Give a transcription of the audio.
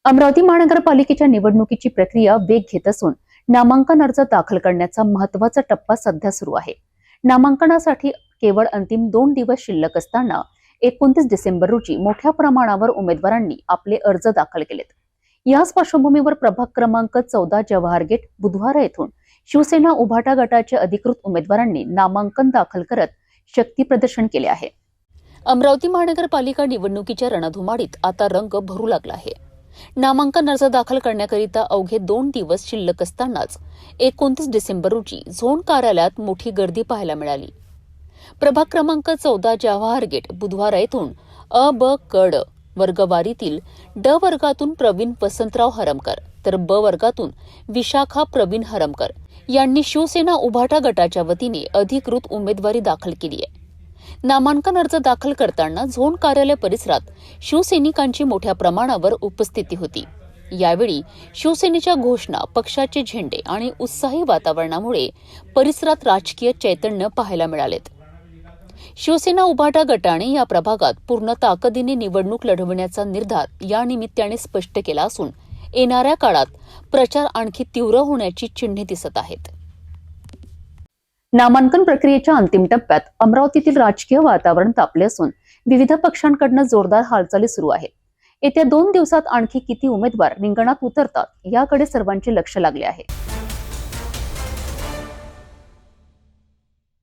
अमरावती महानगरपालिकेच्या निवडणुकीची प्रक्रिया वेग घेत असून नामांकन अर्ज दाखल करण्याचा महत्त्वाचा टप्पा सध्या सुरू आहे। नामांकनासाठी केवळ अंतिम 2 दिवस शिल्लक असताना 29 डिसेंबर रोजी मोठ्या प्रमाणावर उमेदवारांनी आपले अर्ज दाखल केलेत। याच पार्श्वभूमीवर प्रभाग क्रमांक 14 जवाहर गेट बुधवार येथून शिवसेना उभाटा गटाचे अधिकृत उमेदवारांनी नामांकन दाखल करत शक्ती प्रदर्शन केले आहे। अमरावती महानगरपालिका निवडणुकीच्या रणधुमाळीत आता रंग भरू लागला आहे। नामांकन अर्ज दाखल करण्याकरिता अवघे 2 दिवस शिल्लक असतानाच 29 डिसेंबर रोजी झोन कार्यालयात मोठी गर्दी पाहायला मिळाली। प्रभाग क्रमांक 14 जवाहर गेट बुधवार येथून अ ब क ड वर्गवारीतील ड वर्गातून प्रवीण वसंतराव हरमकर तर ब वर्गातून विशाखा प्रवीण हरमकर यांनी शिवसेना उभाटा गटाच्या वतीने अधिकृत उमेदवारी दाखल केली आहे। नामांकन अर्ज दाखल करताना झोन कार्यालय परिसरात शिवसैनिकांची मोठ्या प्रमाणावर उपस्थिती होती। यावेळी शिवसेनेच्या घोषणा, पक्षाचे झेंडे आणि उत्साही वातावरणामुळे परिसरात राजकीय चैतन्य पाहायला मिळालेत। शिवसेना उभाटा गटाने या प्रभागात पूर्ण ताकदीने निवडणूक लढवण्याचा निर्धार या निमित्ताने स्पष्ट केला असून येणाऱ्या काळात प्रचार आणखी तीव्र होण्याची चिन्हे दिसत आहेत। नामांकन प्रक्रियेच्या अंतिम टप्प्यात अमरावतीतील राजकीय वातावरण तापले असून विविध पक्षांकडून जोरदार हालचाली सुरू आहेत। येत्या 2 दिवसात आणखी किती उमेदवार रिंगणात उतरतात याकडे सर्वांचे लक्ष लागले आहे।